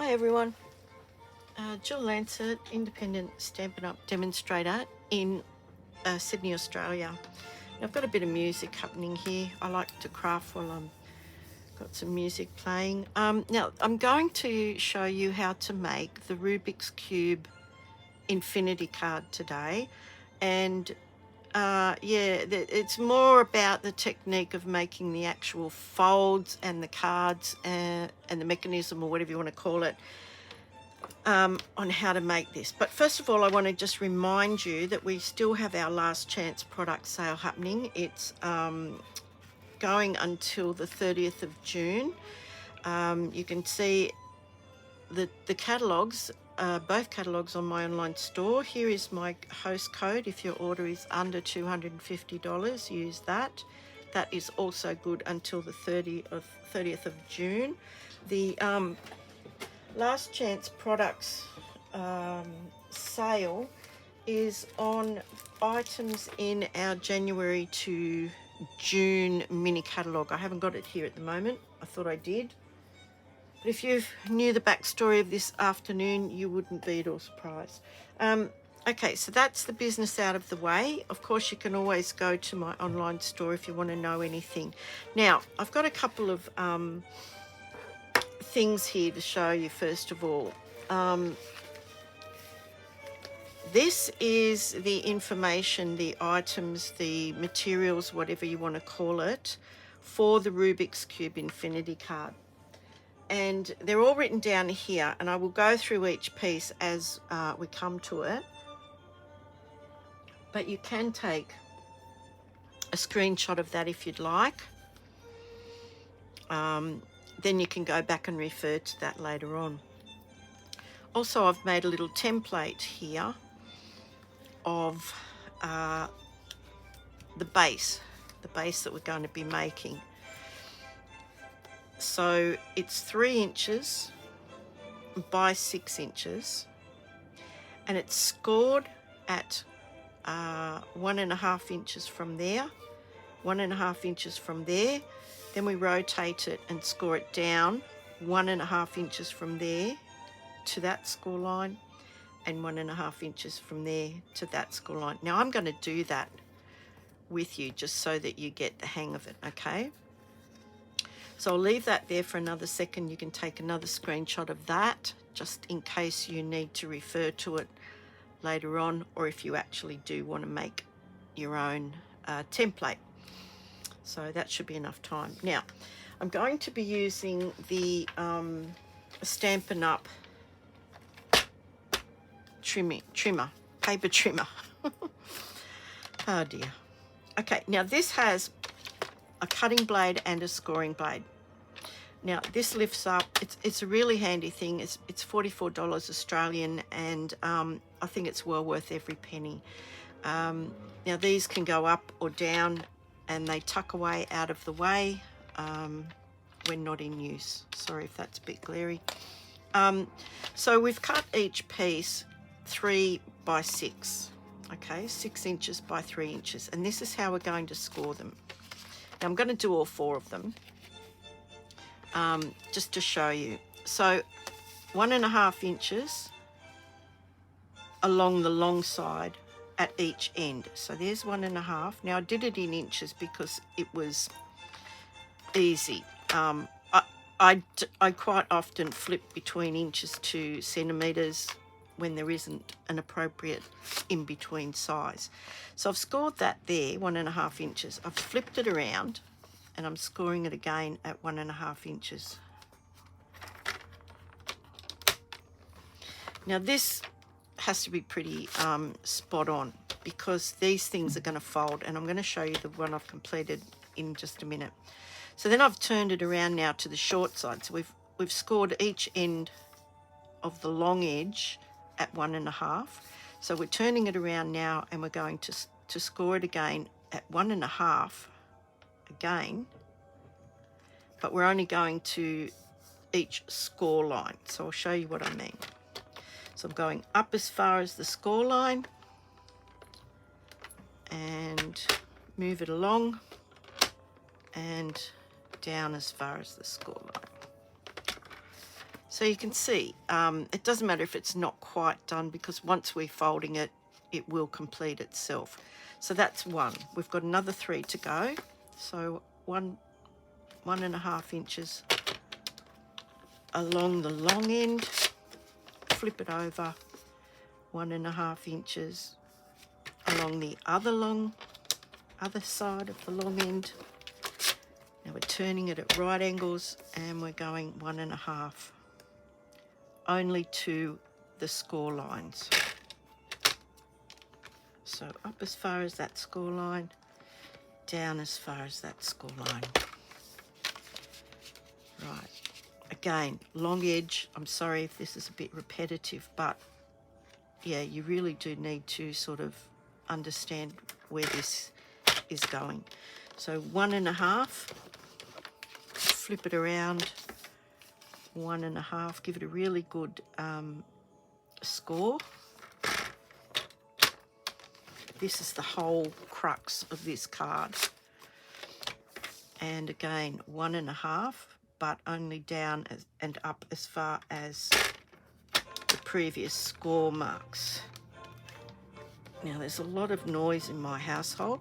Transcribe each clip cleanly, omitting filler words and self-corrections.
Hi everyone, Jill Lancet, independent Stampin' Up demonstrator in Sydney, Australia. Now, I've got a bit of music happening here. I like to craft while I'm got some music playing. Now I'm going to show you how to make the Rubik's Cube infinity card today, and it's more about the technique of making the actual folds and the cards and the mechanism, or whatever you want to call it, on how to make this. But first of all, I want to just remind you that we still have our last chance product sale happening. It's going until the 30th of June. You can see the catalogues, both catalogues, on my online store. Here is my host code. If your order is under $250, use that. That is also good until the 30th of June. The last chance products sale is on items in our January to June mini catalogue. I haven't got it here at the moment. I thought I did. But if you knew the backstory of this afternoon, you wouldn't be at all surprised. Okay, so that's the business out of the way. Of course, you can always go to my online store if you want to know anything. Now, I've got a couple of things here to show you. First of all, this is the information, the items, the materials, whatever you want to call it, for the Rubik's Cube Infinity card. And they're all written down here, and I will go through each piece as we come to it. But you can take a screenshot of that if you'd like. Then you can go back and refer to that later on. Also, I've made a little template here of the base that we're going to be making. So it's 3 inches by 6 inches, and it's scored at 1.5 inches from there, 1.5 inches from there. Then we rotate it and score it down 1.5 inches from there to that score line, and 1.5 inches from there to that score line. Now I'm going to do that with you just so that you get the hang of it, okay? So I'll leave that there for another second. You can take another screenshot of that just in case you need to refer to it later on, or if you actually do want to make your own template. So that should be enough time. Now, I'm going to be using the Stampin' Up paper trimmer. Oh dear. Okay, now this has a cutting blade and a scoring blade. Now this lifts up. It's a really handy thing. It's $44 Australian, and I think it's well worth every penny. Now these can go up or down, and they tuck away out of the way when not in use. Sorry if that's a bit glary. So we've cut each piece 3 by 6. Okay, 6 inches by 3 inches, and this is how we're going to score them. Now I'm going to do all 4 of them just to show you. So 1.5 inches along the long side at each end. So there's 1.5. Now I did it in inches because it was easy. I quite often flip between inches to centimetres when there isn't an appropriate in-between size. So I've scored that there, 1.5 inches. I've flipped it around and I'm scoring it again at 1.5 inches. Now this has to be pretty spot on, because these things are going to fold, and I'm going to show you the one I've completed in just a minute. So then I've turned it around now to the short side. So we've scored each end of the long edge at 1.5. So we're turning it around now, and we're going to score it again at 1.5 again, but we're only going to each score line. So I'll show you what I mean. So I'm going up as far as the score line and move it along, and down as far as the score line. So you can see, it doesn't matter if it's not quite done, because once we're folding it, it will complete itself. So that's one. We've got another 3 to go. So 1.5 inches along the long end, flip it over, 1.5 inches along the other side of the long end. Now we're turning it at right angles, and we're going 1.5 only to the score lines. So up as far as that score line, down as far as that score line. Right, again, long edge. I'm sorry if this is a bit repetitive, but yeah, you really do need to sort of understand where this is going. So 1.5, flip it around, 1.5, give it a really good score. This is the whole crux of this card. And again, 1.5, but only down and up as far as the previous score marks. Now there's a lot of noise in my household.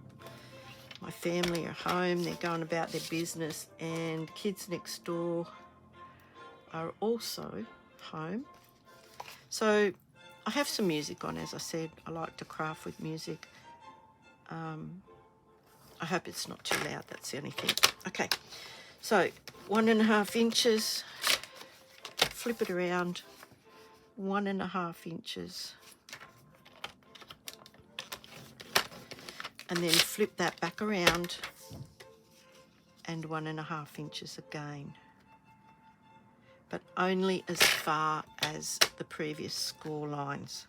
My family are home, they're going about their business, and kids next door are also home. So I have some music on, as I said. I like to craft with music. I hope it's not too loud, that's the only thing. Okay, so 1.5 inches, flip it around, 1.5 inches, and then flip that back around, and 1.5 inches again, but only as far as the previous score lines.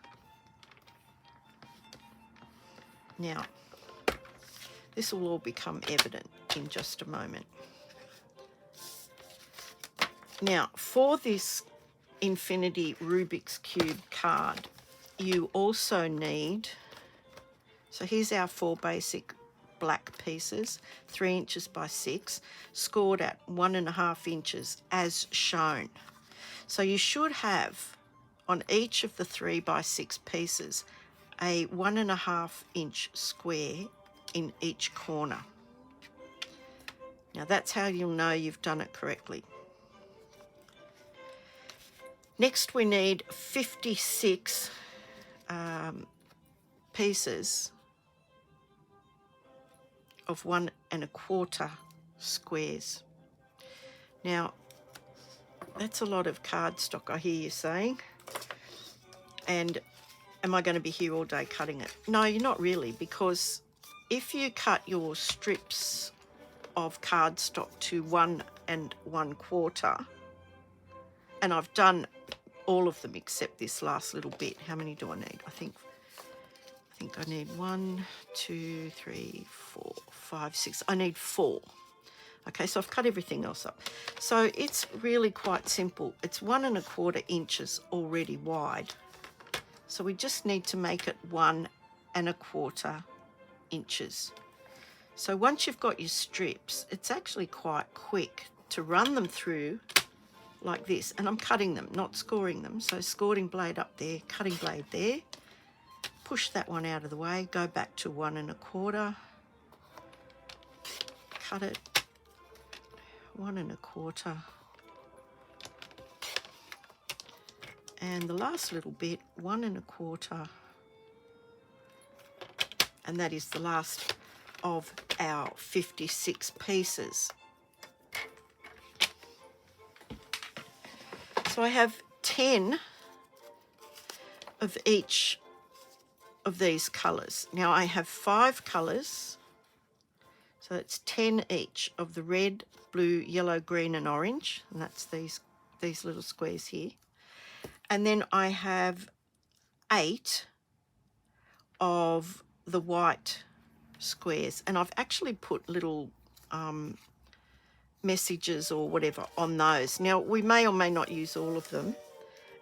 Now, this will all become evident in just a moment. Now, for this Infinity Rubik's Cube card, you also need, so here's our 4 basic black pieces, 3 inches by 6, scored at 1.5 inches as shown. So you should have on each of the 3 by 6 pieces a 1.5 inch square in each corner. Now that's how you'll know you've done it correctly. Next we need 56 pieces of 1.25 squares. Now that's a lot of cardstock, I hear you saying. And am I going to be here all day cutting it? No, you're not really, because if you cut your strips of cardstock to 1 1/4, and I've done all of them except this last little bit. How many do I need? I think I need 1, 2, 3, 4, 5, 6. I need 4. Okay, so I've cut everything else up. So it's really quite simple. It's 1 1/4 inches already wide. So we just need to make it 1 1/4 inches. So once you've got your strips, it's actually quite quick to run them through like this. And I'm cutting them, not scoring them. So scoring blade up there, cutting blade there. Push that one out of the way, go back to 1 1/4. Cut it, 1 1/4. And the last little bit, 1 1/4. And that is the last of our 56 pieces. So I have 10 of each of these colours. Now I have 5 colours, so it's 10 each of the red, blue, yellow, green and orange, and that's these little squares here. And then I have 8 of the white squares, and I've actually put little messages or whatever on those. Now we may or may not use all of them,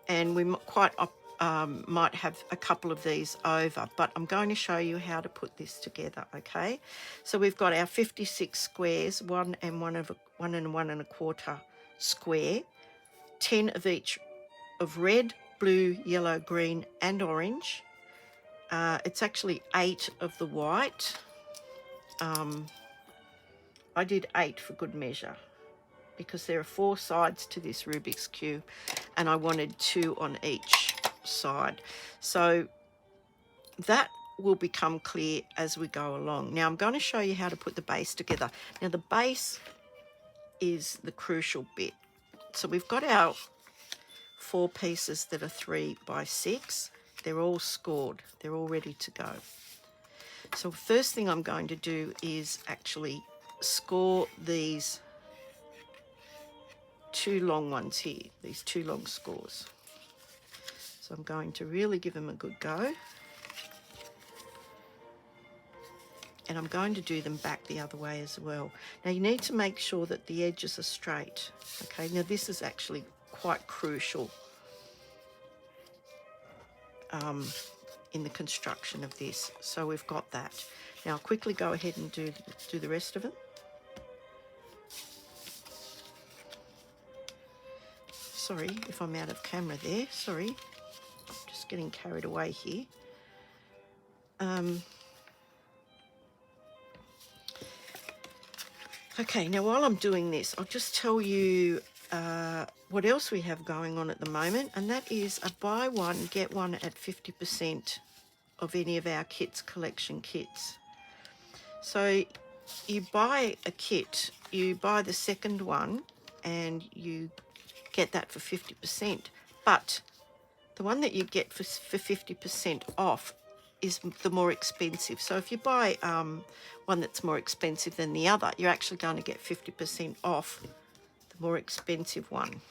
and we might have a couple of these over, but I'm going to show you how to put this together. Okay, so we've got our 56 squares, 1 1 1/4 square, 10 of each of red, blue, yellow, green and orange. It's actually 8 of the white. I did 8 for good measure because there are 4 sides to this Rubik's Cube and I wanted 2 on each side. So that will become clear as we go along. Now I'm going to show you how to put the base together. Now the base is the crucial bit. So we've got our 4 pieces that are 3 by 6. They're all scored. They're all ready to go. So first thing I'm going to do is actually score these 2 long ones here, these 2 long scores. So I'm going to really give them a good go. And I'm going to do them back the other way as well. Now you need to make sure that the edges are straight. Okay, now this is actually quite crucial in the construction of this. So we've got that. Now I'll quickly go ahead and do the rest of it. Sorry if I'm out of camera there, sorry. Just getting carried away here. Okay, now while I'm doing this, I'll just tell you what else we have going on at the moment, and that is a buy one, get one at 50% of any of our kits, collection kits. So you buy a kit, you buy the second one, and you get that for 50%. But the one that you get for 50% off is the more expensive. So if you buy one that's more expensive than the other, you're actually going to get 50% off the more expensive one.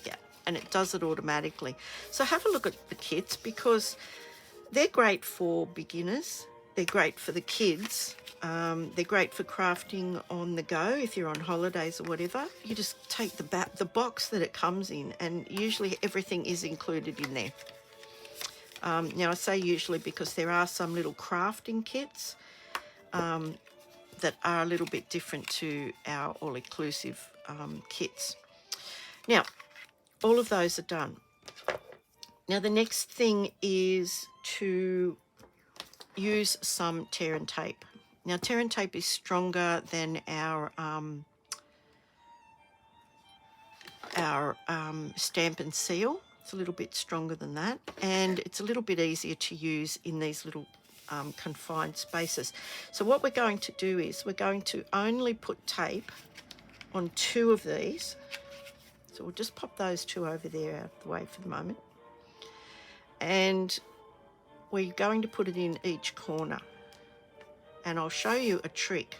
Yeah, and it does it automatically. So have a look at the kits because they're great for beginners. They're great for the kids. They're great for crafting on the go if you're on holidays or whatever. You just take the box that it comes in, and usually everything is included in there. Now I say usually because there are some little crafting kits that are a little bit different to our all-inclusive kits. Now, all of those are done. Now the next thing is to use some tear and tape. Now tear and tape is stronger than our stamp and seal. It's a little bit stronger than that, and it's a little bit easier to use in these little confined spaces. So what we're going to do is we're going to only put tape on 2 of these. So we'll just pop those 2 over there out of the way for the moment. And we're going to put it in each corner. And I'll show you a trick.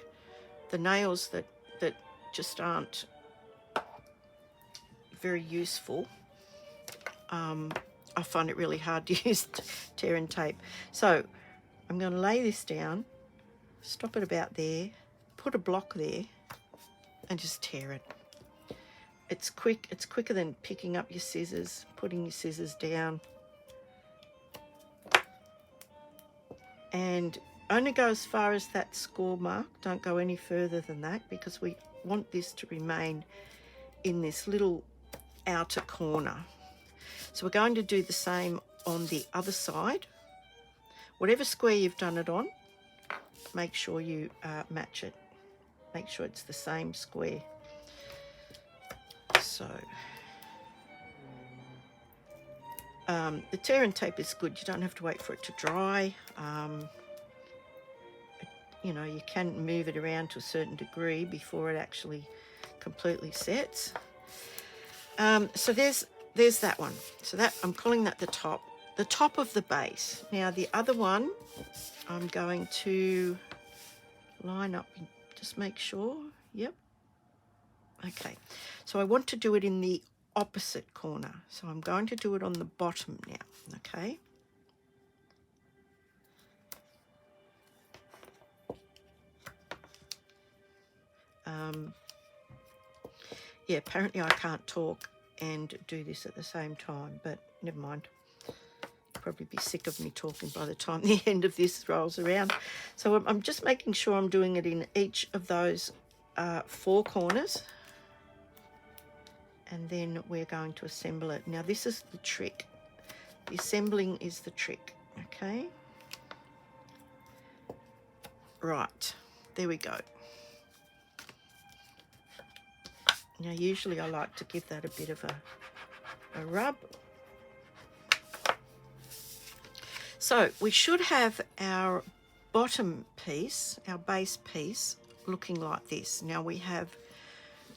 The nails that just aren't very useful. I find it really hard to use tear and tape. So I'm going to lay this down, stop it about there, put a block there, and just tear it. It's quick. It's quicker than picking up your scissors, putting your scissors down. And only go as far as that score mark. Don't go any further than that because we want this to remain in this little outer corner. So we're going to do the same on the other side. Whatever square you've done it on, make sure you match it. Make sure it's the same square. So the tear and tape is good. You don't have to wait for it to dry. You know, you can move it around to a certain degree before it actually completely sets. So there's that one. So that I'm calling that the top of the base. Now the other one I'm going to line up and just make sure. Yep. Okay. So I want to do it in the opposite corner. So I'm going to do it on the bottom now. Okay. Yeah, apparently I can't talk and do this at the same time, but never mind. You'll probably be sick of me talking by the time the end of this rolls around. So I'm just making sure I'm doing it in each of those 4 corners. and then we're going to assemble it. Now this is the trick. The assembling is the trick, okay? Right, there we go. Now usually I like to give that a bit of a rub. So we should have our bottom piece, our base piece, looking like this. Now we have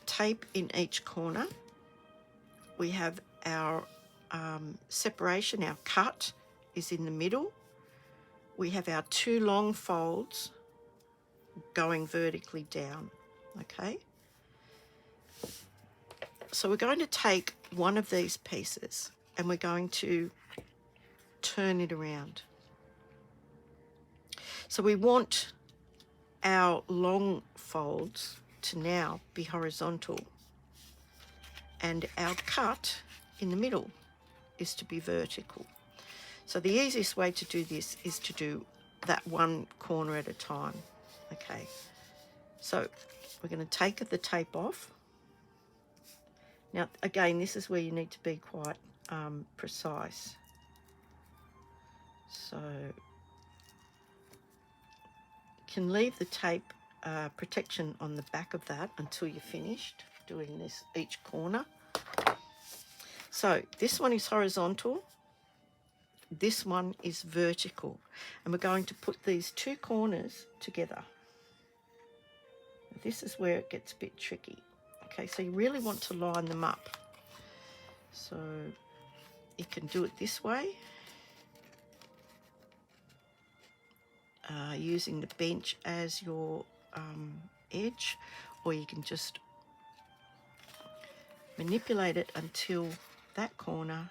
tape in each corner. We have our separation, our cut is in the middle. We have our two long folds going vertically down, okay? So we're going to take one of these pieces and we're going to turn it around. So we want our long folds to now be horizontal, and our cut in the middle is to be vertical. So the easiest way to do this is to do that one corner at a time. Okay, so we're going to take the tape off. Now again, this is where you need to be quite precise. So you can leave the tape protection on the back of that until you're finished doing this each corner. So this one is horizontal, this one is vertical, and we're going to put these two corners together. This is where it gets a bit tricky. Okay, so you really want to line them up. So you can do it this way, using the bench as your edge, or you can just manipulate it until that corner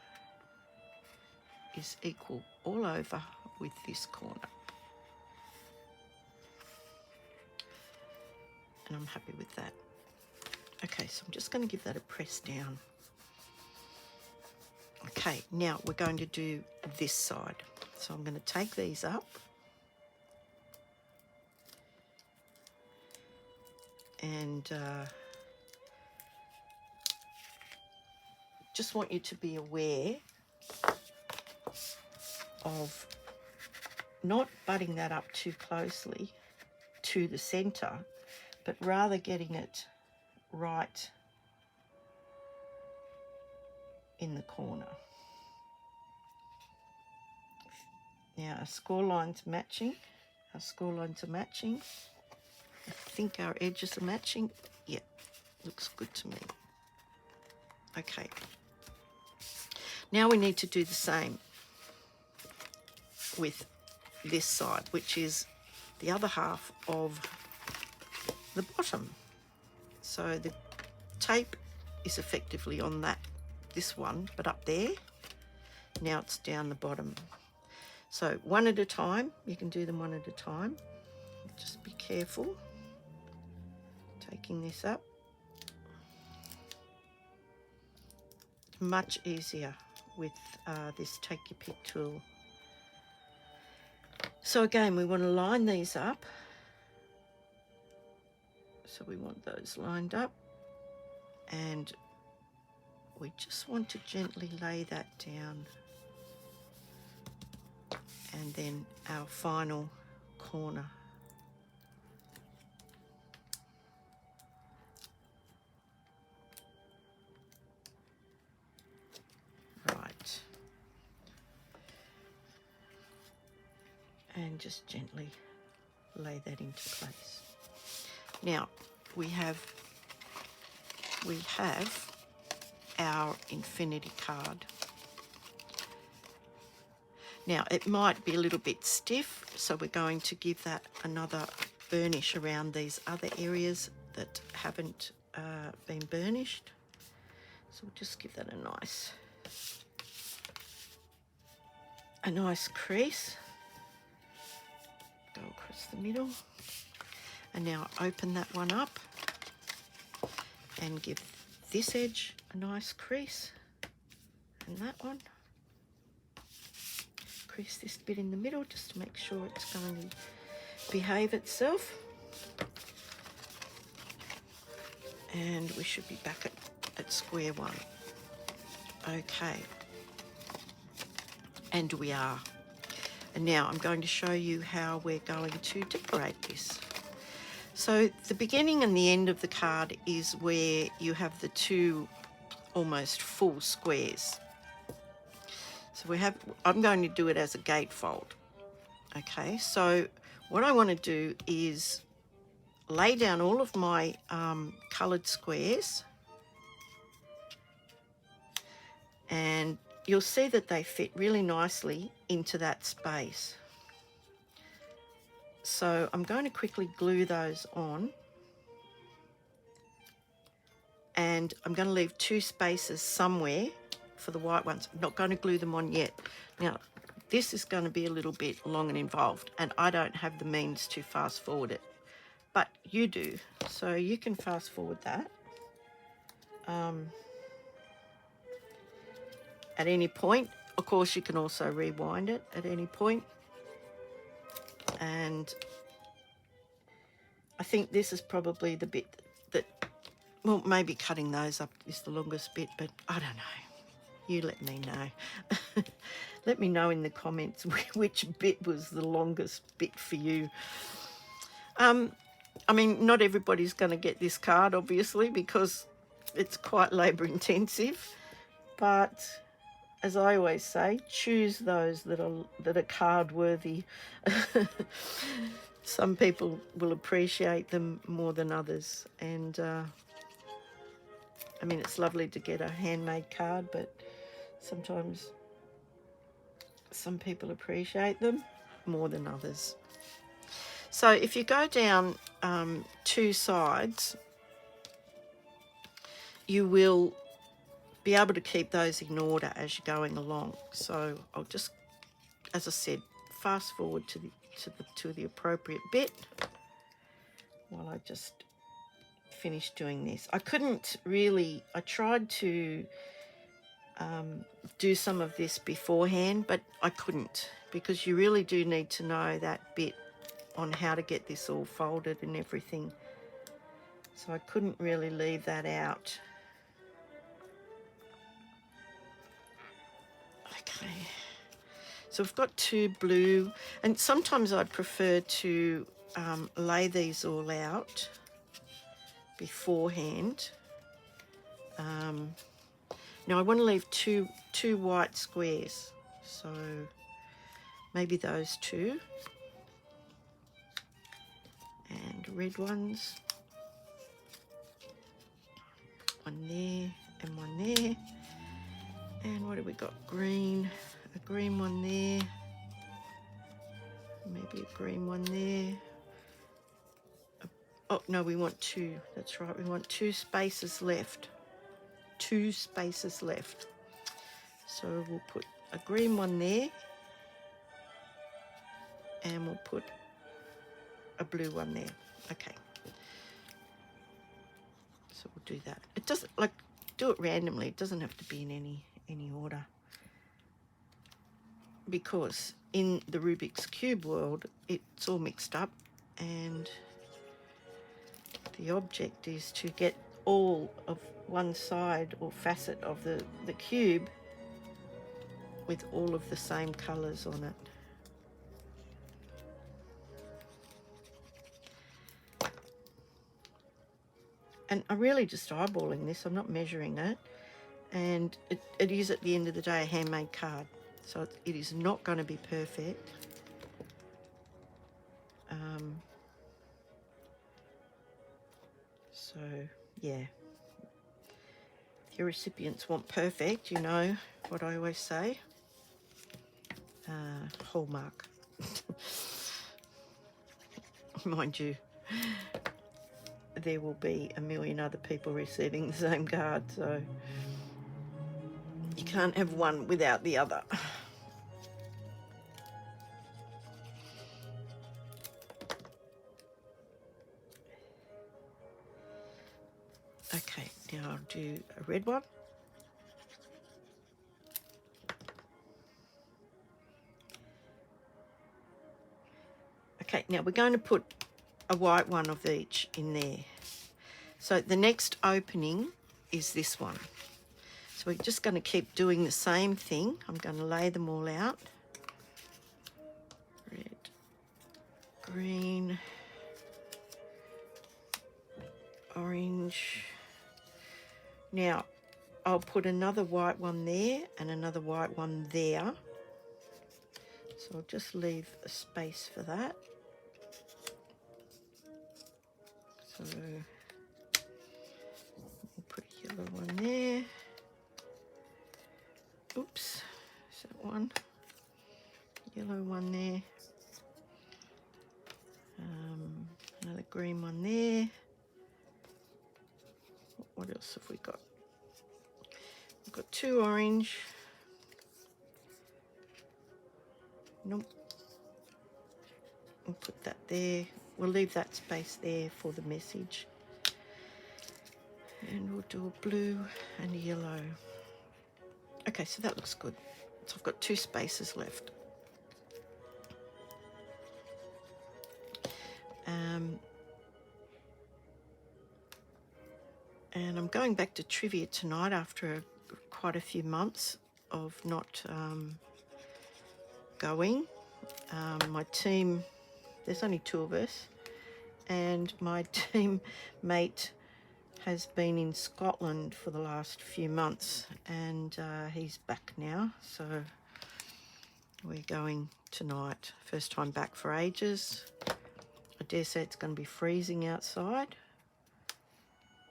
is equal all over with this corner. And I'm happy with that. Okay, so I'm just going to give that a press down. Okay, now we're going to do this side. So I'm going to take these up and just want you to be aware of not butting that up too closely to the center, but rather getting it right in the corner. Now our score lines matching. Our score lines are matching. I think our edges are matching. Yeah, looks good to me. Okay. Now we need to do the same with this side, which is the other half of the bottom. So the tape is effectively on this one, but up there. Now it's down the bottom. So one at a time, you can do them one at a time. Just be careful. Taking this up. Much easier with this take your pick tool. So again, we want to line these up. So we want those lined up, and we just want to gently lay that down, and then our final corner. Right. And just gently lay that into place. Now we have our infinity card. Now it might be a little bit stiff, so we're going to give that another burnish around these other areas that haven't been burnished. So we'll just give that a nice crease. Go across the middle. And now open that one up and give this edge a nice crease, and that one. Crease this bit in the middle just to make sure it's going to behave itself. And we should be back at square one. Okay. And we are. And now I'm going to show you how we're going to decorate this. So the beginning and the end of the card is where you have the two almost full squares. So I'm going to do it as a gatefold. Okay, so what I want to do is lay down all of my coloured squares, and you'll see that they fit really nicely into that space. So I'm going to quickly glue those on, and I'm going to leave 2 spaces somewhere for the white ones. I'm not going to glue them on yet. Now, this is going to be a little bit long and involved, and I don't have the means to fast forward it, but you do, so you can fast forward that at any point. Of course, you can also rewind it at any point. And I think this is probably the bit that, well, maybe cutting those up is the longest bit, but I don't know. You let me know. Let me know in the comments which bit was the longest bit for you. I mean, not everybody's going to get this card, obviously, because it's quite labour intensive, but as I always say, choose those that are card worthy. Some people will appreciate them more than others, and I mean, it's lovely to get a handmade card, but sometimes some people appreciate them more than others. So if you go down 2 sides, you will be able to keep those in order as you're going along. So I'll just, as I said, fast forward to the appropriate bit while I just finish doing this. I tried to do some of this beforehand, but I couldn't, because you really do need to know that bit on how to get this all folded and everything. So I couldn't really leave that out. Okay, so we've got 2 blue, and sometimes I'd prefer to lay these all out beforehand. Now I want to leave two white squares, so maybe those 2, and red ones, one there and one there. And what have we got? Green, a green one there, maybe a green one there. Oh no, we want 2, that's right, we want 2 spaces left. 2 spaces left. So we'll put a green one there, and we'll put a blue one there. Okay. So we'll do that. It doesn't, like, do it randomly. It doesn't have to be in any order, because in the Rubik's Cube world, it's all mixed up, and the object is to get all of one side or facet of the cube with all of the same colours on it. And I'm really just eyeballing this, I'm not measuring it, and it is at the end of the day a handmade card, so it is not going to be perfect. So yeah, if your recipients want perfect, you know what I always say, Hallmark. Mind you, there will be a million other people receiving the same card, so you can't have one without the other. Okay, now I'll do a red one. Okay, now we're going to put a white one of each in there. So the next opening is this one. So we're just going to keep doing the same thing. I'm going to lay them all out. Red, green, orange. Now, I'll put another white one there and another white one there. So I'll just leave a space for that. So we'll put a yellow one there. Oops, is that one? Yellow one there. Another green one there. What else have we got? We've got two orange. Nope. We'll put that there. We'll leave that space there for the message. And we'll do a blue and a yellow. Okay, so that looks good. So I've got two spaces left. And I'm going back to trivia tonight after quite a few months of not going. My team, there's only two of us, and my teammate has been in Scotland for the last few months, and he's back now, so we're going tonight. First time back for ages. I dare say it's going to be freezing outside,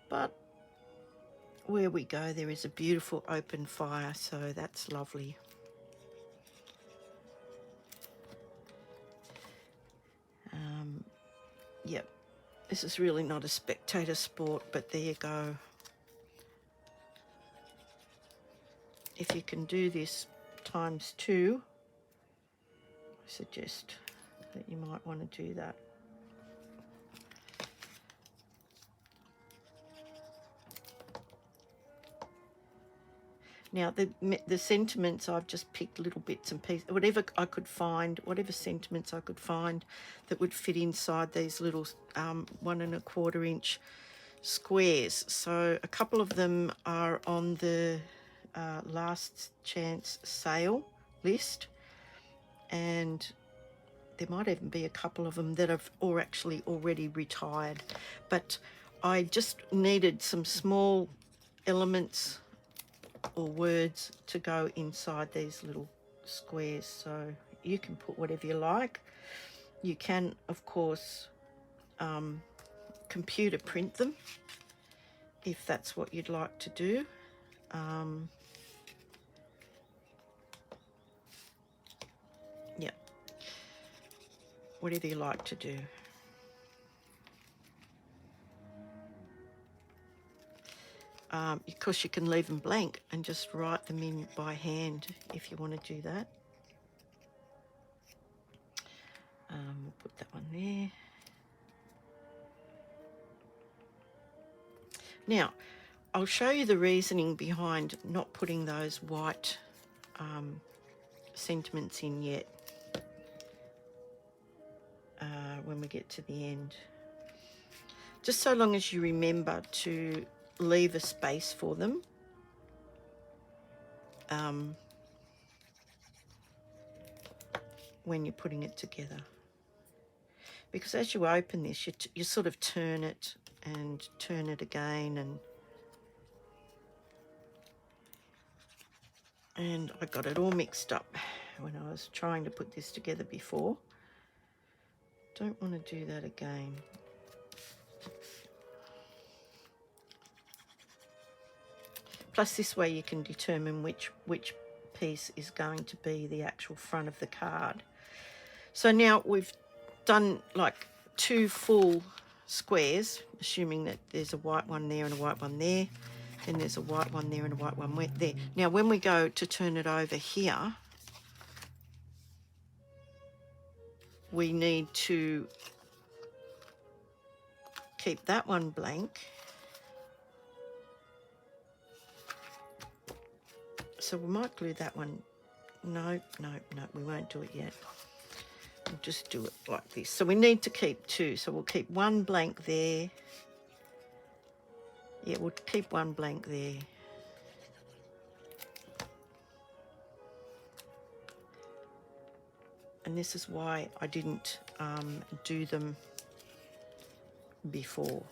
but where we go there is a beautiful open fire, so that's lovely. Yep, this is really not a spectator sport, but there you go. If you can do this ×2, I suggest that you might want to do that. Now, the sentiments, I've just picked little bits and pieces, whatever I could find, whatever sentiments I could find that would fit inside these little 1 1/4 inch squares. So a couple of them are on the last chance sale list, and there might even be a couple of them that have actually already retired. But I just needed some small elements or words to go inside these little squares, so you can put whatever you like. You can, of course, computer print them if that's what you'd like to do. Yeah, whatever you like to do. Of course, you can leave them blank and just write them in by hand if you want to do that. We'll put that one there. Now, I'll show you the reasoning behind not putting those white sentiments in yet when we get to the end. Just so long as you remember to leave a space for them. When you're putting it together. Because as you open this, you sort of turn it and turn it again, and I got it all mixed up when I was trying to put this together before. Don't want to do that again. Plus this way you can determine which piece is going to be the actual front of the card. So now we've done like 2 full squares, assuming that there's a white one there and a white one there, then there's a white one there and a white one there. Now when we go to turn it over here, we need to keep that one blank. So we might glue that one. No, we won't do it yet. We'll just do it like this. So we need to keep 2. So we'll keep 1 blank there Yeah, we'll keep one blank there. And this is why I didn't do them before.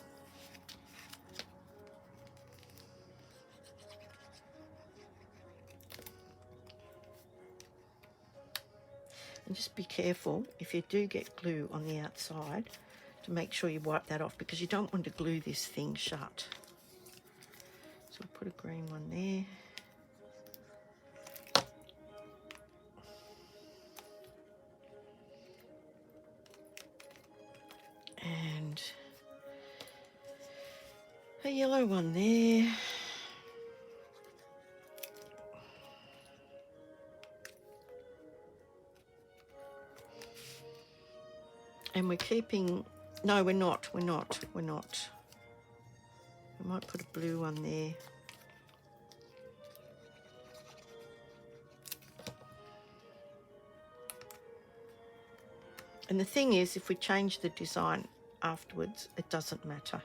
And just be careful if you do get glue on the outside to make sure you wipe that off, because you don't want to glue this thing shut. So I'll put a green one there. And a yellow one there. And we're keeping, no, we're not. We might put a blue one there. And the thing is, if we change the design afterwards, it doesn't matter.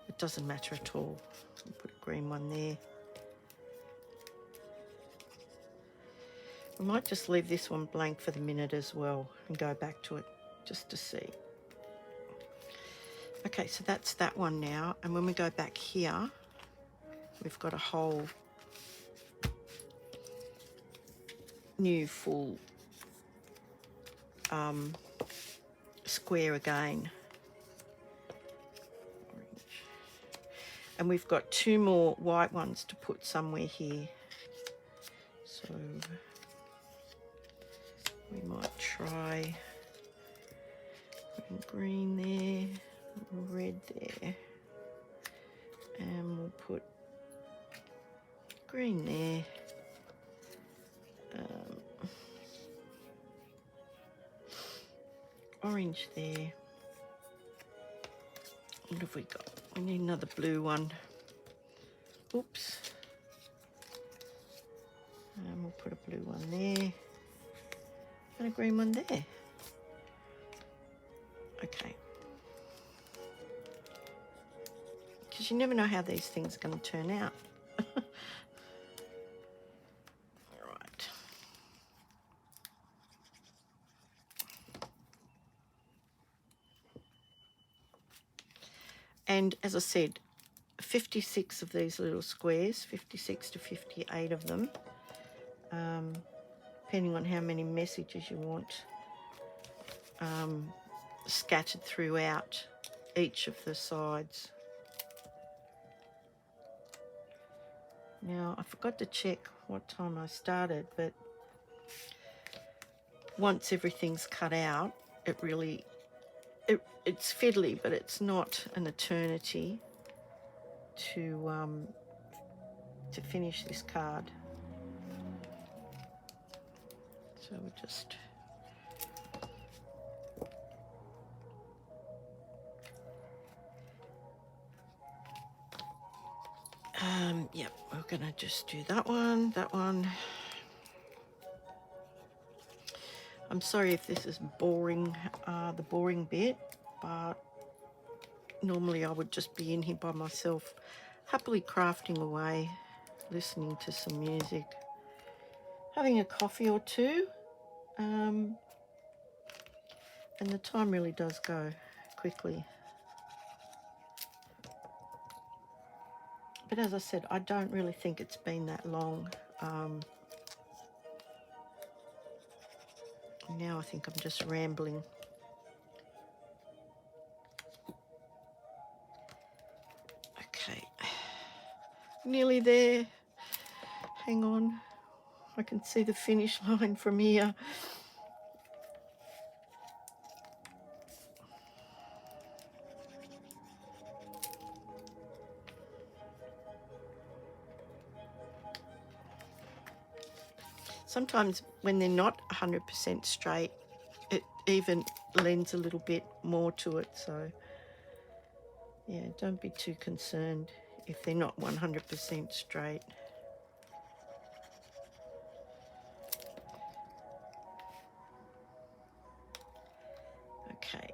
It doesn't matter at all. I'll put a green one there. We might just leave this one blank for the minute as well and go back to it just to see. Okay, so that's that one now. And when we go back here, we've got a whole new full square again. Orange. And we've got two more white ones to put somewhere here. So we might try putting green there, red there, and we'll put green there. Orange there. What have we got? We need another blue one. Oops. And we'll put a blue one there. And a green one there. Okay. Because you never know how these things are going to turn out. Right. And as I said, 56 of these little squares, 56 to 58 of them, depending on how many messages you want scattered throughout each of the sides. Now, I forgot to check what time I started, but once everything's cut out, it really, it's fiddly, but it's not an eternity to finish this card. So we'll just yep, we're gonna just do that one. I'm sorry if this is boring, the boring bit, but normally I would just be in here by myself, happily crafting away, listening to some music, having a coffee or two, and the time really does go quickly. But as I said, I don't really think it's been that long. Now I think I'm just rambling. Okay, nearly there. Hang on, I can see the finish line from here. Sometimes when they're not 100% straight, it even lends a little bit more to it. So, yeah, don't be too concerned if they're not 100% straight. Okay.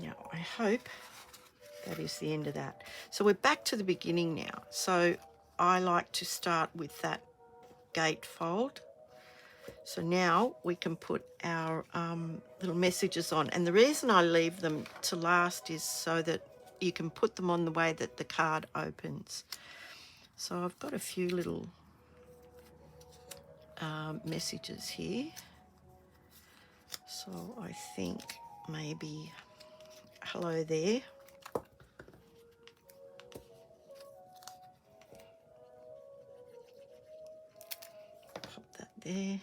Now, I hope that is the end of that. So we're back to the beginning now. So I like to start with that gate fold. So now we can put our little messages on. And the reason I leave them to last is so that you can put them on the way that the card opens. So I've got a few little messages here. So I think maybe hello there. Pop that there.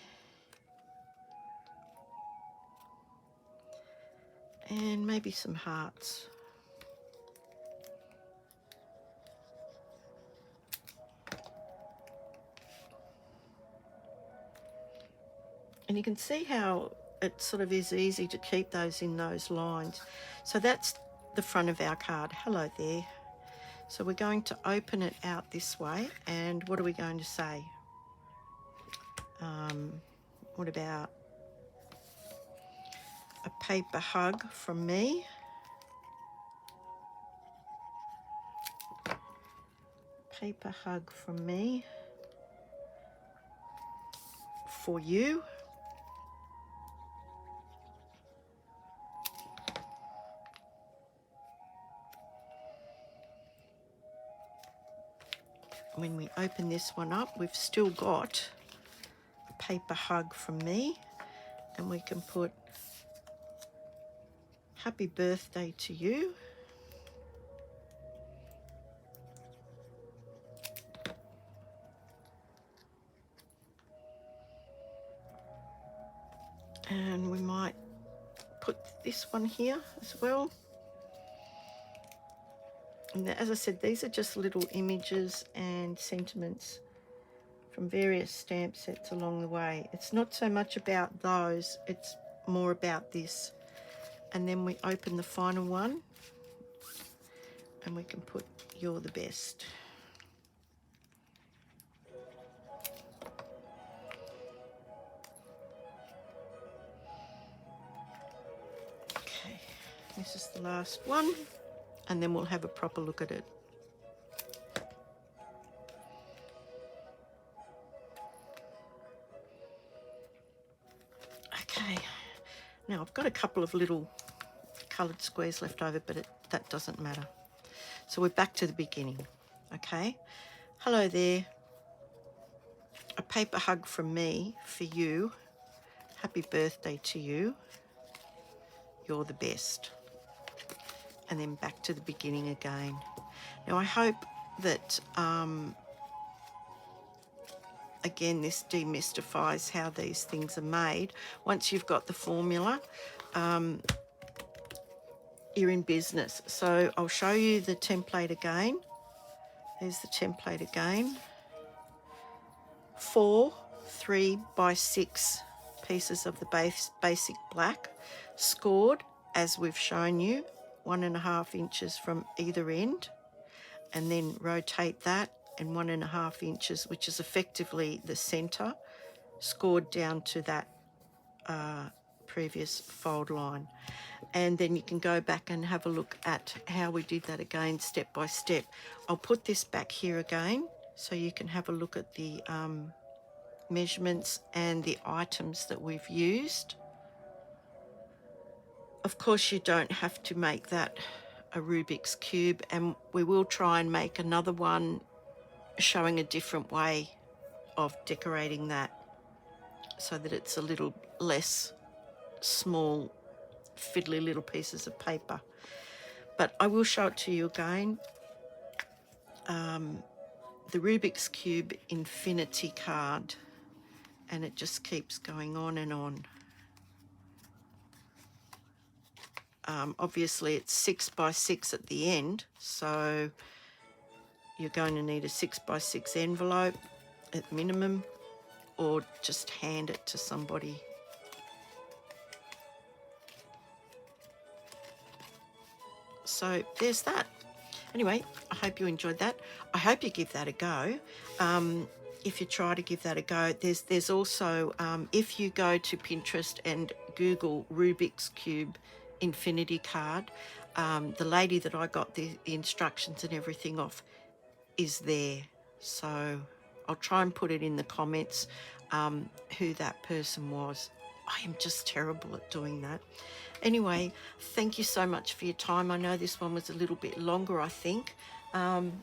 And maybe some hearts. And you can see how it sort of is easy to keep those in those lines. So that's the front of our card. Hello there. So we're going to open it out this way. And what are we going to say? What about a paper hug from me? Paper hug from me for you. When we open this one up, we've still got a paper hug from me, and we can put happy birthday to you. And we might put this one here as well. And as I said, these are just little images and sentiments from various stamp sets along the way. It's not so much about those, it's more about this. And then we open the final one and we can put you're the best. Okay, this is the last one, and then we'll have a proper look at it. Okay, now I've got a couple of little coloured squares left over, but that doesn't matter. So we're back to the beginning, okay? Hello there. A paper hug from me for you. Happy birthday to you. You're the best. And then back to the beginning again. Now I hope that, again, this demystifies how these things are made. Once you've got the formula, you're in business. So I'll show you the template again. There's the template again. 4 3x6 pieces of the basic black, scored as we've shown you, 1.5 inches from either end, and then rotate that, and 1.5 inches, which is effectively the center, scored down to that previous fold line. And then you can go back and have a look at how we did that again, step by step. I'll put this back here again so you can have a look at the measurements and the items that we've used. Of course, you don't have to make that a Rubik's Cube, and we will try and make another one showing a different way of decorating that so that it's a little less small, fiddly little pieces of paper. But I will show it to you again. The Rubik's Cube Infinity card, and it just keeps going on and on. Obviously it's 6x6 at the end, so you're going to need a 6x6 envelope at minimum, or just hand it to somebody. So there's that. Anyway, I hope you enjoyed that. I hope you give that a go. If you try to give that a go, there's also, if you go to Pinterest and Google Rubik's Cube Infinity card, the lady that I got the instructions and everything off is there. So I'll try and put it in the comments who that person was. I am just terrible at doing that. Anyway, thank you so much for your time. I know this one was a little bit longer, I think. And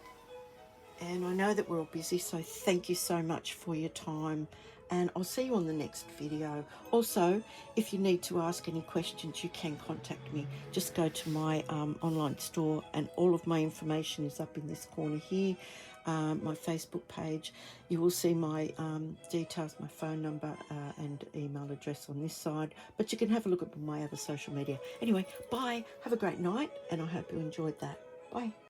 I know that we're all busy, so thank you so much for your time. And I'll see you on the next video. Also, if you need to ask any questions, you can contact me. Just go to my online store, and all of my information is up in this corner here. My Facebook page. You will see my details, my phone number and email address on this side. But you can have a look at my other social media. Anyway, bye. Have a great night, and I hope you enjoyed that. Bye.